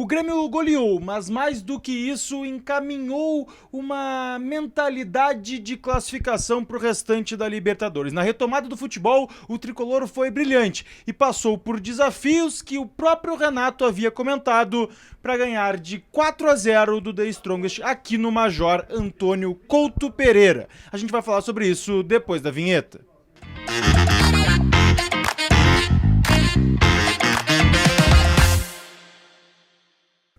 O Grêmio goleou, mas mais do que isso, encaminhou uma mentalidade de classificação para o restante da Libertadores. Na retomada do futebol, o tricolor foi brilhante e passou por desafios que o próprio Renato havia comentado para ganhar de 4-0 do The Strongest aqui no Major Antônio Couto Pereira. A gente vai falar sobre isso depois da vinheta.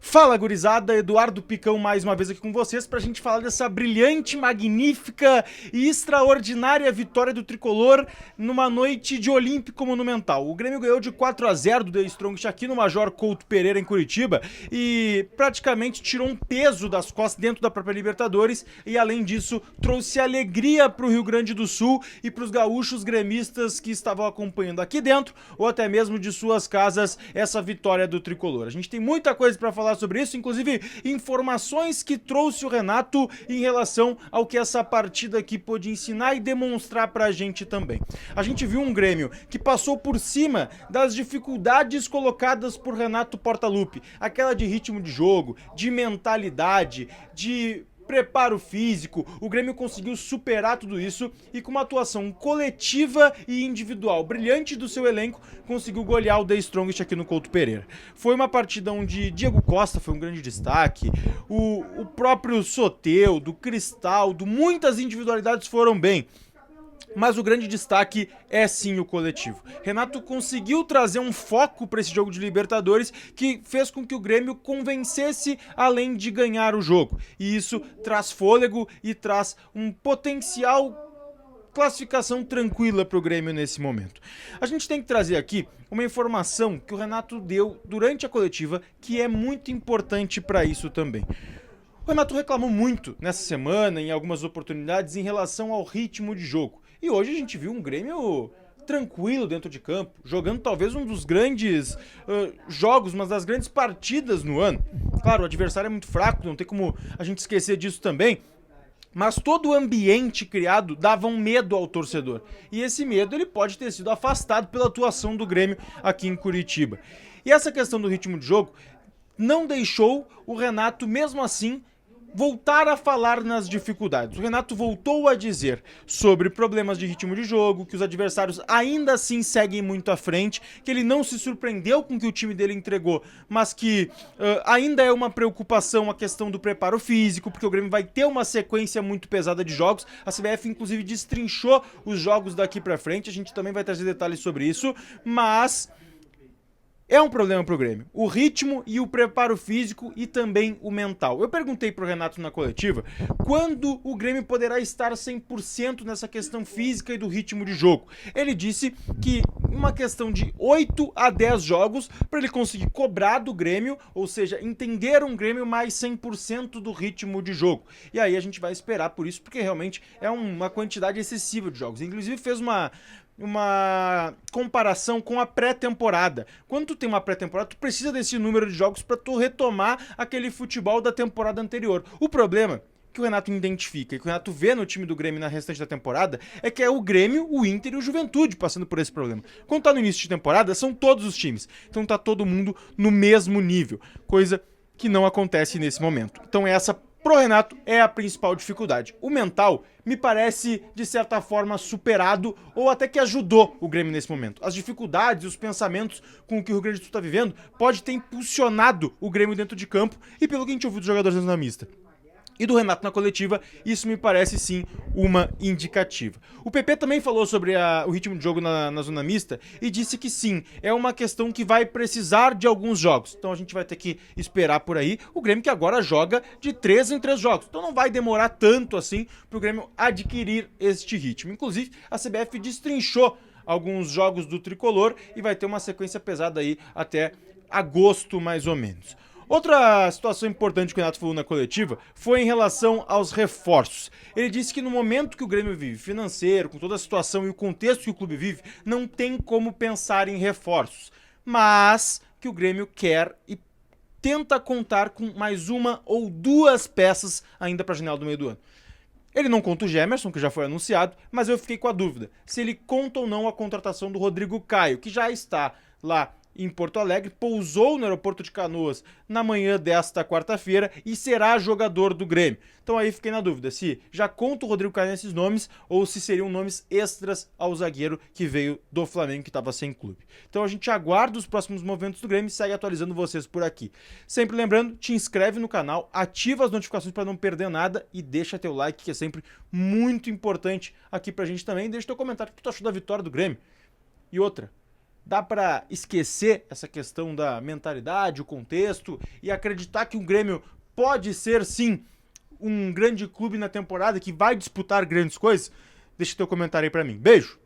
Fala, gurizada, Eduardo Picão mais uma vez aqui com vocês pra gente falar dessa brilhante, magnífica e extraordinária vitória do Tricolor numa noite de Olímpico Monumental. O Grêmio ganhou de 4-0 do The Strongest aqui no Major Couto Pereira em Curitiba e praticamente tirou um peso das costas dentro da própria Libertadores e além disso trouxe alegria pro Rio Grande do Sul e pros gaúchos gremistas que estavam acompanhando aqui dentro ou até mesmo de suas casas essa vitória do Tricolor. A gente tem muita coisa pra falar sobre isso, inclusive informações que trouxe o Renato em relação ao que essa partida aqui pôde ensinar e demonstrar pra gente também. A gente viu um Grêmio que passou por cima das dificuldades colocadas por Renato Portaluppi, aquela de ritmo de jogo, de mentalidade, de preparo físico. O Grêmio conseguiu superar tudo isso e com uma atuação coletiva e individual brilhante do seu elenco, conseguiu golear o The Strongest aqui no Couto Pereira. Foi uma partida onde Diego Costa foi um grande destaque, o próprio Soteldo, Cristaldo, muitas individualidades foram bem. Mas o grande destaque é sim o coletivo. Renato conseguiu trazer um foco para esse jogo de Libertadores que fez com que o Grêmio convencesse além de ganhar o jogo. E isso traz fôlego e traz um potencial classificação tranquila para o Grêmio nesse momento. A gente tem que trazer aqui uma informação que o Renato deu durante a coletiva que é muito importante para isso também. O Renato reclamou muito nessa semana, em algumas oportunidades, em relação ao ritmo de jogo. E hoje a gente viu um Grêmio tranquilo dentro de campo, jogando talvez um dos grandes jogos, uma das grandes partidas no ano. Claro, o adversário é muito fraco, não tem como a gente esquecer disso também, mas todo o ambiente criado dava um medo ao torcedor. E esse medo ele pode ter sido afastado pela atuação do Grêmio aqui em Curitiba. E essa questão do ritmo de jogo não deixou o Renato, mesmo assim, voltar a falar nas dificuldades. O Renato voltou a dizer sobre problemas de ritmo de jogo, que os adversários ainda assim seguem muito à frente, que ele não se surpreendeu com o que o time dele entregou, mas que ainda é uma preocupação a questão do preparo físico, porque o Grêmio vai ter uma sequência muito pesada de jogos. A CBF inclusive destrinchou os jogos daqui pra frente, a gente também vai trazer detalhes sobre isso, mas é um problema pro Grêmio, o ritmo e o preparo físico e também o mental. Eu perguntei pro Renato na coletiva quando o Grêmio poderá estar 100% nessa questão física e do ritmo de jogo. Ele disse que uma questão de 8 a 10 jogos para ele conseguir cobrar do Grêmio, ou seja, entender um Grêmio mais 100% do ritmo de jogo. E aí a gente vai esperar por isso, porque realmente é uma quantidade excessiva de jogos. Inclusive fez uma comparação com a pré-temporada. Quando tu tem uma pré-temporada, tu precisa desse número de jogos para tu retomar aquele futebol da temporada anterior. O problema que o Renato identifica e que o Renato vê no time do Grêmio na restante da temporada é que é o Grêmio, o Inter e o Juventude passando por esse problema. Quando tá no início de temporada, são todos os times. Então tá todo mundo no mesmo nível, coisa que não acontece nesse momento. Então essa pro Renato é a principal dificuldade. O mental me parece, de certa forma, superado ou até que ajudou o Grêmio nesse momento. As dificuldades e os pensamentos com que o Rio Grande do Sul está vivendo pode ter impulsionado o Grêmio dentro de campo e pelo que a gente ouviu dos jogadores na mista e do Renato na coletiva, isso me parece sim uma indicativa. O PP também falou sobre o ritmo de jogo na zona mista e disse que sim, é uma questão que vai precisar de alguns jogos. Então a gente vai ter que esperar por aí. O Grêmio que agora joga de 3 em 3 jogos. Então não vai demorar tanto assim para o Grêmio adquirir este ritmo. Inclusive a CBF destrinchou alguns jogos do Tricolor e vai ter uma sequência pesada aí até agosto mais ou menos. Outra situação importante que o Renato falou na coletiva foi em relação aos reforços. Ele disse que no momento que o Grêmio vive financeiro, com toda a situação e o contexto que o clube vive, não tem como pensar em reforços. Mas que o Grêmio quer e tenta contar com mais uma ou duas peças ainda para a janela do meio do ano. Ele não conta o Gemerson, que já foi anunciado, mas eu fiquei com a dúvida se ele conta ou não a contratação do Rodrigo Caio, que já está lá em Porto Alegre, pousou no aeroporto de Canoas na manhã desta quarta-feira e será jogador do Grêmio. Então aí fiquei na dúvida se já conta o Rodrigo Caio nesses nomes ou se seriam nomes extras ao zagueiro que veio do Flamengo, que estava sem clube. Então a gente aguarda os próximos movimentos do Grêmio e segue atualizando vocês por aqui. Sempre lembrando, te inscreve no canal, ativa as notificações para não perder nada e deixa teu like, que é sempre muito importante aqui pra gente também. Deixa teu comentário o que tu achou da vitória do Grêmio. E outra, dá para esquecer essa questão da mentalidade, o contexto e acreditar que o Grêmio pode ser sim um grande clube na temporada que vai disputar grandes coisas? Deixa teu comentário aí para mim. Beijo!